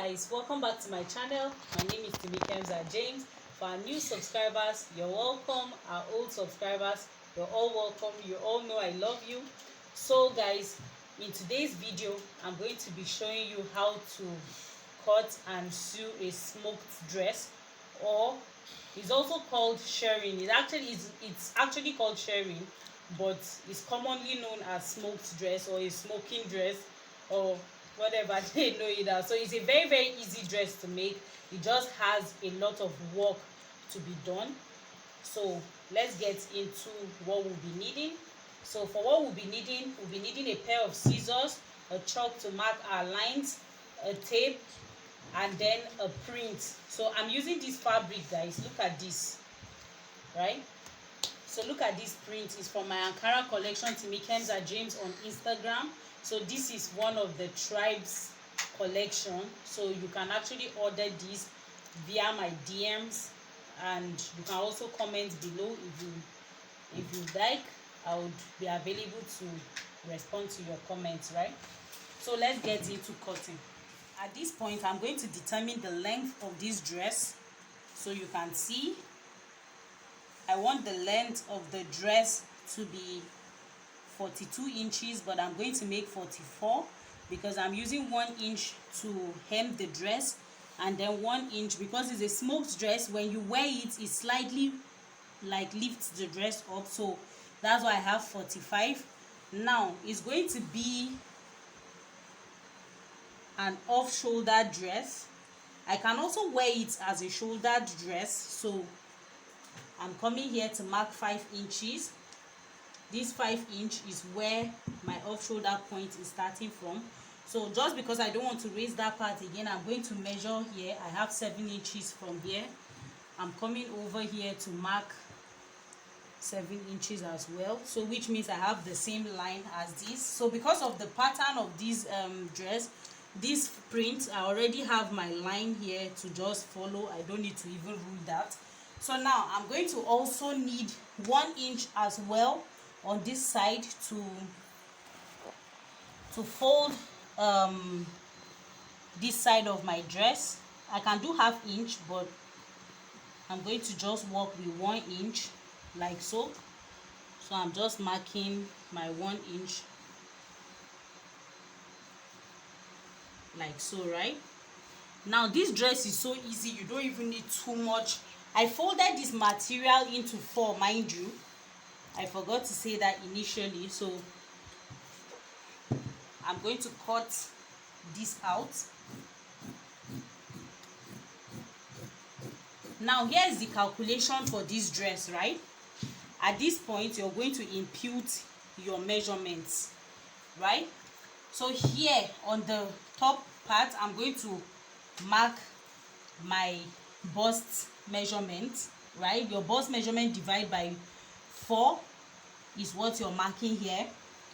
guys, welcome back to my channel. My name is James. For our new subscribers, you're welcome. Our old subscribers, you're all welcome. You all know I love you. So guys, in today's video I'm going to be showing you how to cut and sew a smoked dress, or it's also called shirring. It's actually called shirring, but it's commonly known as smoked dress or a smoking dress, or whatever they know it as. So it's a very easy dress to make. It just has a lot of work to be done. So let's get into what we'll be needing. So for what we'll be needing a pair of scissors, a chalk to mark our lines, a tape, and then a print. So I'm using this fabric, guys. Look at this, right? So look at this print. It's from my Ankara collection, James on Instagram. So this is one of the tribes collection. So you can actually order this via my DMs, and you can also comment below if you like. I would be available to respond to your comments, right? So let's get into cutting. At this point, I'm going to determine the length of this dress. So you can see I want the length of the dress to be 42 inches, but I'm going to make 44 because I'm using 1 inch to hem the dress, and then 1 inch because it's a smoked dress. When you wear it, it slightly like lifts the dress up, so that's why I have 45. Now it's going to be an off-shoulder dress. I can also wear it as a shouldered dress, so I'm coming here to mark 5 inches. This 5 inch is where my off-shoulder point is starting from. So just because I don't want to raise that part again, I'm going to measure here. I have 7 inches from here. I'm coming over here to mark 7 inches as well, so which means I have the same line as this. So because of the pattern of this dress, this print, I already have my line here to just follow. I don't need to even rule that. So now I'm going to also need 1 inch as well on this side to fold this side of my dress. I can do ½ inch, but I'm going to just work with 1 inch like so. So I'm just marking my 1 inch like so, right? Now this dress is so easy, you don't even need too much. I folded this material into 4, mind you. I forgot to say that initially. So I'm going to cut this out. Now here is the calculation for this dress, right? At this point, you're going to impute your measurements, right? So here on the top part, I'm going to mark my bust measurement, right? Your bust measurement divided by 4 is what you're marking here.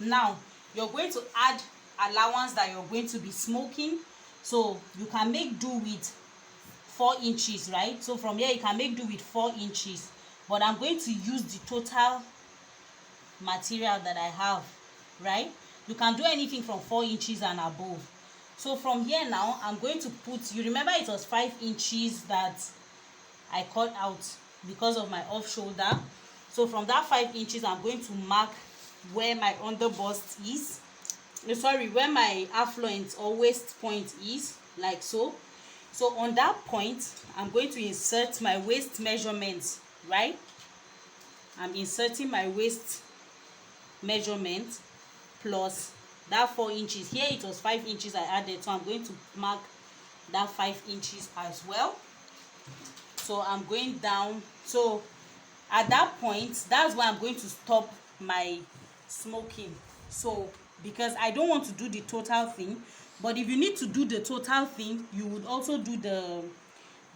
Now you're going to add allowance that you're going to be smoking, so you can make do with 4 inches, right? So from here you can make do with 4 inches, but I'm going to use the total material that I have, right? You can do anything from 4 inches and above. So from here now, I'm going to put, you remember it was 5 inches that I cut out because of my off shoulder. So from that 5 inches, I'm going to mark where my under bust is, where my affluent or waist point is, like so. So on that point, I'm going to insert my waist measurement, right? I'm inserting my waist measurement plus that 4 inches. Here it was 5 inches I added, so I'm going to mark that 5 inches as well. So I'm going down. So at that point, that's why I'm going to stop my smoking. So because I don't want to do the total thing, but if you need to do the total thing, you would also do the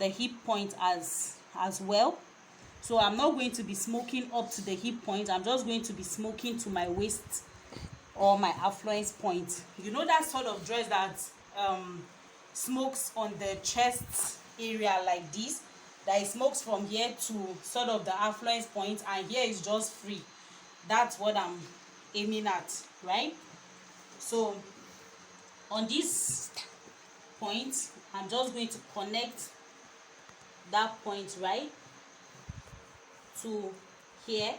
hip point as well. So I'm not going to be smoking up to the hip point. I'm just going to be smoking to my waist or my affluence point. You know that sort of dress that smokes on the chest area like this, that it smokes from here to sort of the affluence point, and here is just free. That's what I'm aiming at, right? So on this point, I'm just going to connect that point right to here,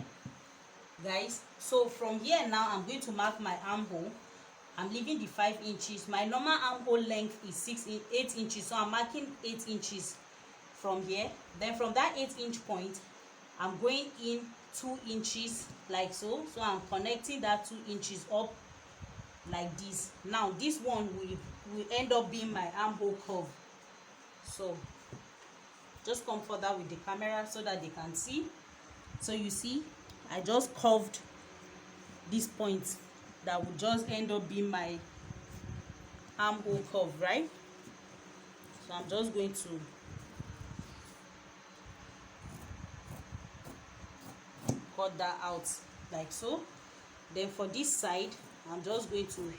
guys. So from here now, I'm going to mark my armhole. I'm leaving the 5 inches. My normal armhole length is 8 inches, so I'm marking 8 inches from here. Then from that 8-inch point, I'm going in 2 inches like so. So I'm connecting that 2 inches up like this. Now this one will end up being my armhole curve. So just come further with the camera so that they can see. So you see, I just curved this point that would just end up being my armhole curve, right? So I'm just going to cut that out like so. Then for this side, I'm just going to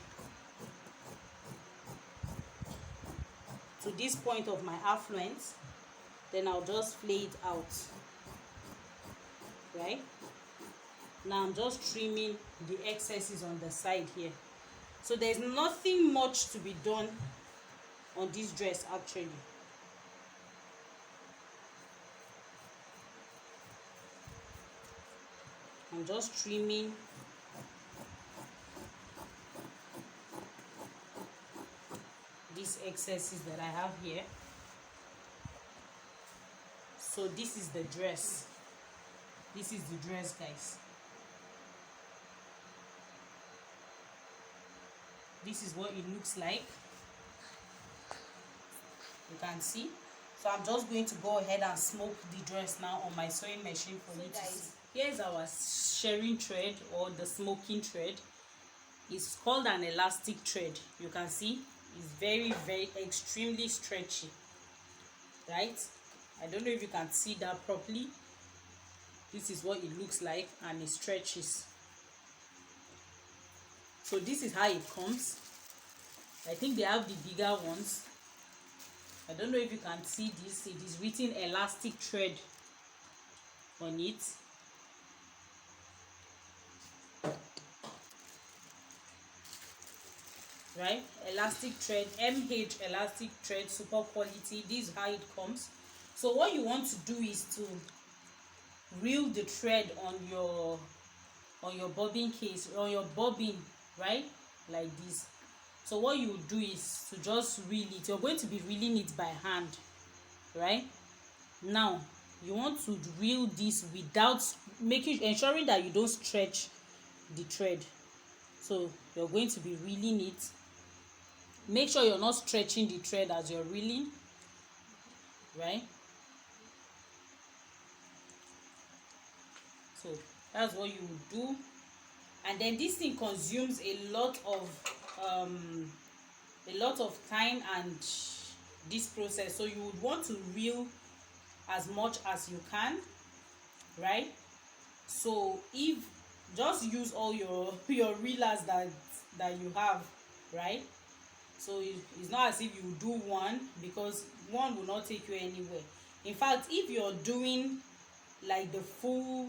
this point of my affluence, then I'll just flay it out, right? Now I'm just trimming the excesses on the side here. So there's nothing much to be done on this dress actually. I'm just trimming these excesses that I have here. So this is the dress. This is the dress, guys. This is what it looks like. You can see. So I'm just going to go ahead and smoke the dress now on my sewing machine for you to see. Here's our shirring thread, or the smoking thread. It's called an elastic thread. You can see it's very, very extremely stretchy, right? I don't know if you can see that properly. This is what it looks like, and it stretches. So this is how it comes. I think they have the bigger ones. I don't know if you can see this. It is written elastic thread on it. Right? Elastic thread, MH elastic thread, super quality. This is how it comes. So what you want to do is to reel the thread on your bobbin case, on your bobbin, right? Like this. So what you do is to just reel it. You're going to be reeling it by hand, right? Now you want to reel this without ensuring that you don't stretch the thread. So you're going to be reeling it. Make sure you're not stretching the thread as you're reeling, right? So that's what you would do. And then this thing consumes a lot of time and this process. So you would want to reel as much as you can, right? So if just use all your reelers that you have, right? So it's not as if you do one, because one will not take you anywhere. In fact, if you're doing like the full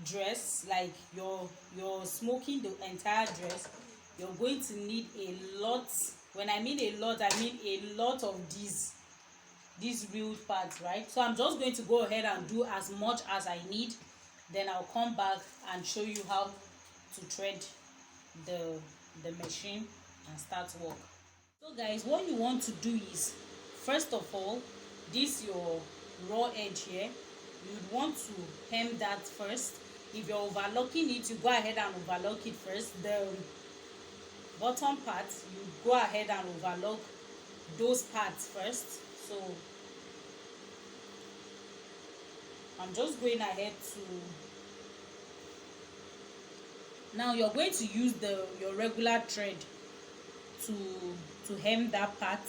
dress, like you're smoking the entire dress, you're going to need a lot. When I mean a lot, I mean a lot of these reeled parts, right? So I'm just going to go ahead and do as much as I need. Then I'll come back and show you how to thread the machine and start work. So guys, what you want to do is, first of all, this your raw edge here, you would want to hem that first. If you're overlocking it, you go ahead and overlock it first. The bottom part, you go ahead and overlock those parts first. So I'm just going ahead to, now you're going to use your regular thread to hem that part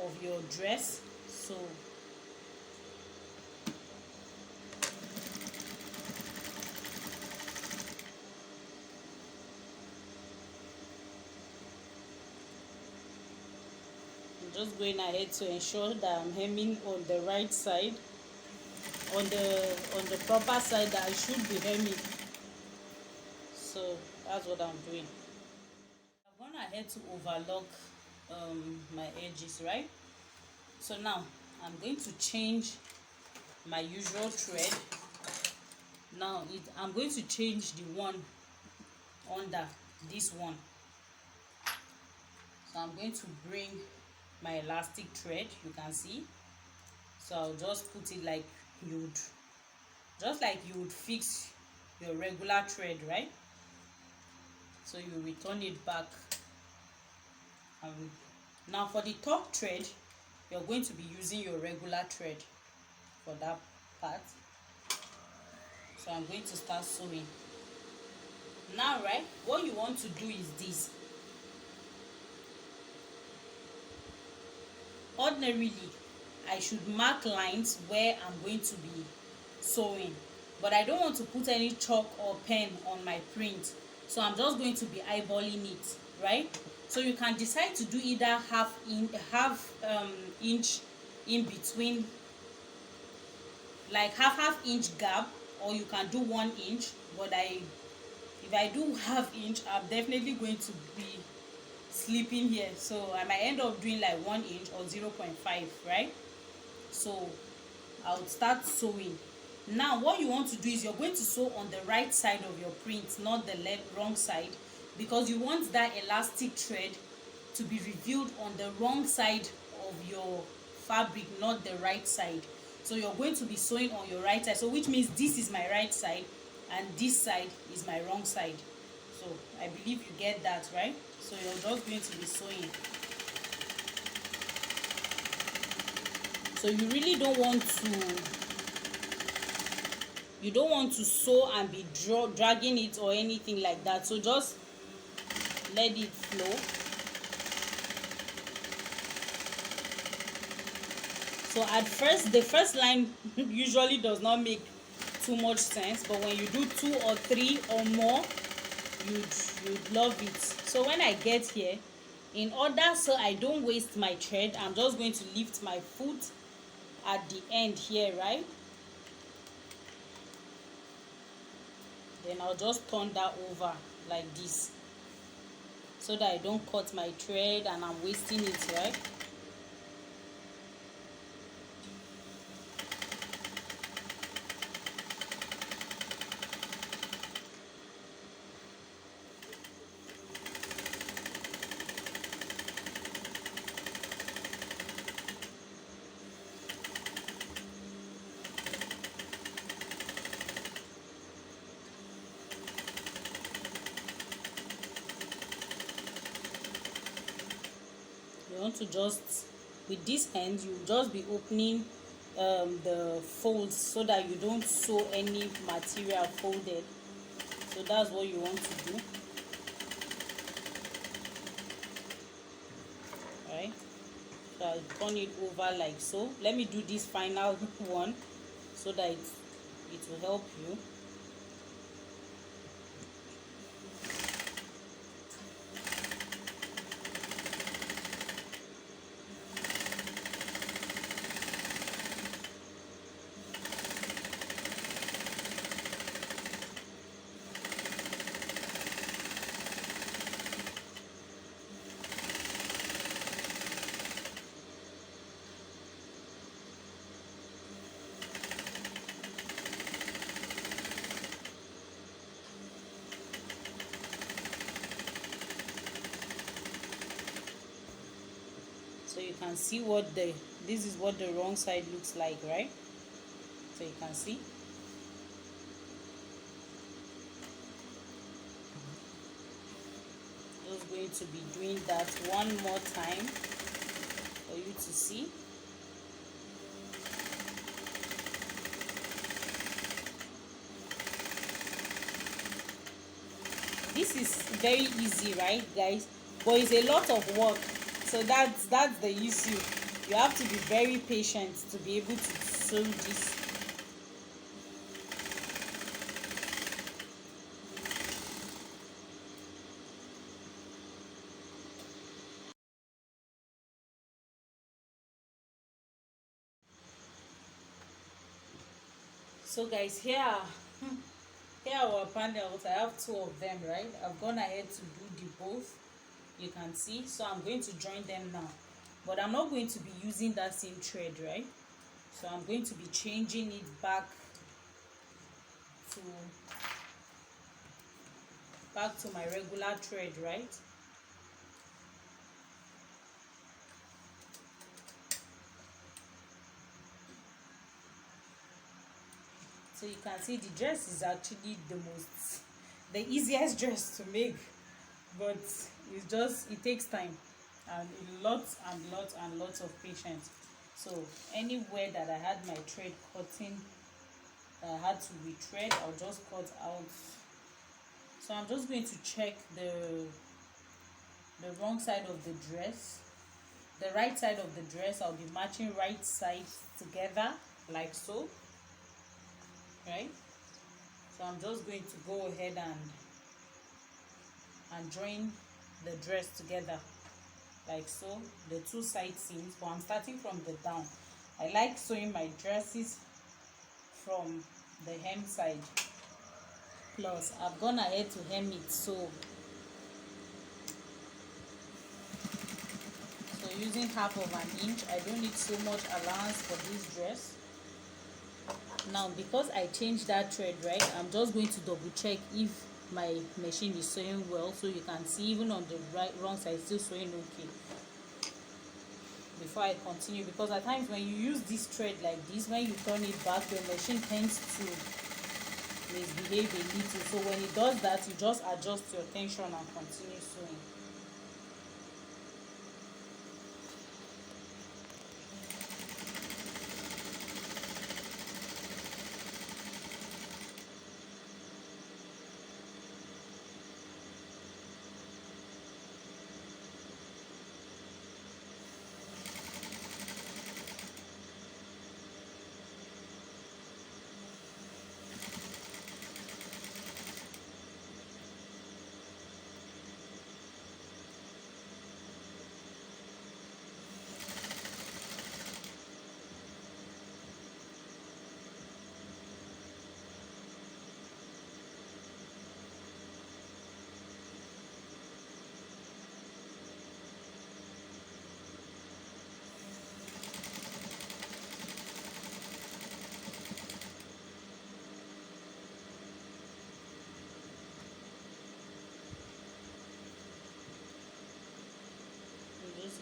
of your dress. So I'm just going ahead to ensure that I'm hemming on the right side, on the proper side that I should be hemming. So that's what I'm doing. I've gone ahead to overlock my edges, right? So now I'm going to change my usual thread. Now I'm going to change the one under this one. So I'm going to bring my elastic thread, you can see. So I'll just put it like you would, just like you would fix your regular thread, right? So you return it back. Now for the top thread, you're going to be using your regular thread for that part. So I'm going to start sewing now, right? What you want to do is this. Ordinarily I should mark lines where I'm going to be sewing, but I don't want to put any chalk or pen on my print, so I'm just going to be eyeballing it, right? So you can decide to do either half inch in between, like half inch gap, or you can do 1 inch. But if I do half inch, I'm definitely going to be sleeping here, so I might end up doing like 1 inch or 0.5, right? So I'll start sewing. Now what you want to do is you're going to sew on the right side of your print, not the wrong side, because you want that elastic thread to be revealed on the wrong side of your fabric, not the right side. So you're going to be sewing on your right side, so which means this is my right side and this side is my wrong side. So I believe you get that, right? So you're just going to be sewing. So you really don't want to sew and be dragging it or anything like that. So just let it flow. So at first, the first line usually does not make too much sense, but when you do 2 or 3 or more, you'd love it. So when I get here, in order so I don't waste my thread, I'm just going to lift my foot at the end here, right? Then I'll just turn that over like this, so that I don't cut my thread and I'm wasting it, right? You want to just, with this end, you just be opening the folds so that you don't sew any material folded. So that's what you want to do, right? So I'll turn it over like so. Let me do this final one so that it will help you. So you can see this is what the wrong side looks like, right? So you can see. Just going to be doing that one more time for you to see. This is very easy, right, guys? But it's a lot of work. So that's the issue. You have to be very patient to be able to sew this. So guys, here are our panels. I have 2 of them, right? I've gone ahead to do the both. You can see. So I'm going to join them now, but I'm not going to be using that same thread, right? So I'm going to be changing it to my regular thread, right? So you can see the dress is actually the easiest dress to make, but it takes time and lots of patience. So anywhere that I had my thread cutting that I had to rethread, I'll just cut out. So I'm just going to check the wrong side of the dress. The right side of the dress, I'll be matching right sides together like so, right? So I'm just going to go ahead and join the dress together like so, the two side seams, but I'm starting from the down. I like sewing my dresses from the hem side. Plus I've gone ahead to hem it, so using half of an inch. I don't need so much allowance for this dress. Now because I changed that thread, right, I'm just going to double check if my machine is sewing well. So you can see even on the wrong side, still sewing okay before I continue, because at times when you use this thread like this, when you turn it back, the machine tends to misbehave a little. So when it does that, you just adjust your tension and continue sewing.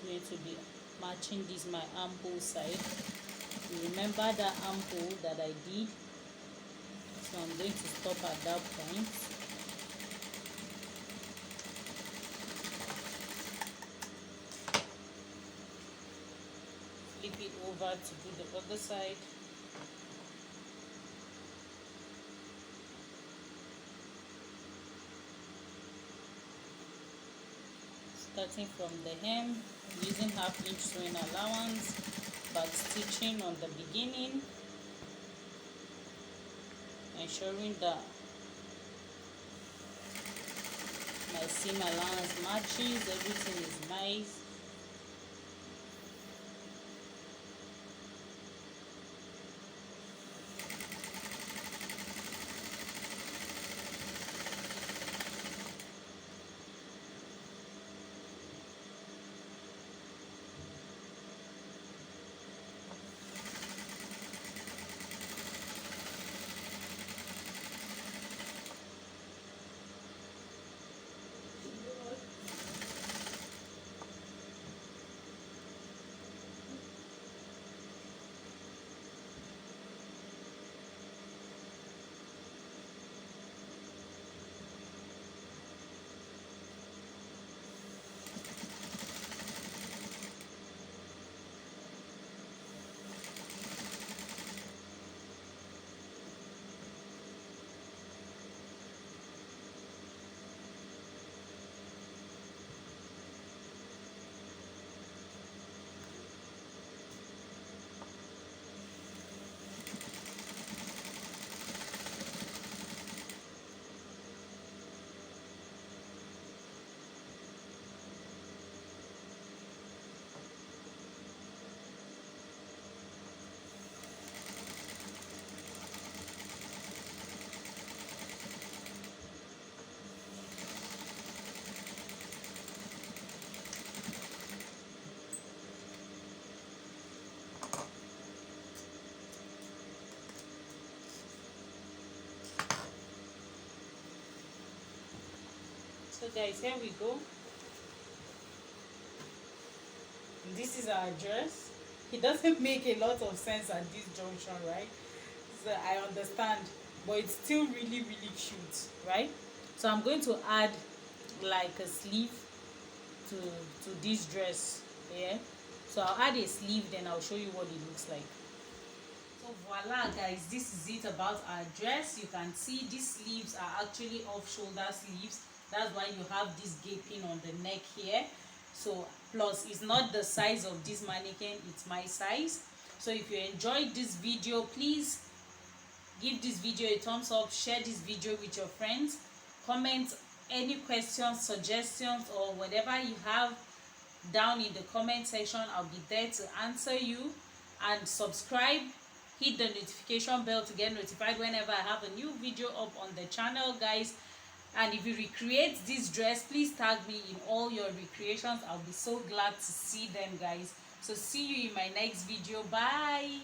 Going to be matching this my armhole side. You remember that armhole that I did, so I'm going to stop at that point. Flip it over to do the other side. Starting from the hem, using half-inch sewing allowance, back stitching on the beginning, ensuring that my seam allowance matches, everything is nice. So guys, here we go. This is our dress. It doesn't make a lot of sense at this junction, right? So I understand, but it's still really cute, right? So I'm going to add like a sleeve to this dress here. So I'll add a sleeve, then I'll show you what it looks like. So voila guys, this is it about our dress. You can see these sleeves are actually off shoulder sleeves. That's why you have this gaping on the neck here. So plus it's not the size of this mannequin, it's my size. So if you enjoyed this video, please give this video a thumbs up, share this video with your friends, comment any questions, suggestions, or whatever you have down in the comment section. I'll be there to answer you. And subscribe, hit the notification bell to get notified whenever I have a new video up on the channel, guys. And if you recreate this dress, please tag me in all your recreations. I'll be so glad to see them, guys. So see you in my next video. Bye.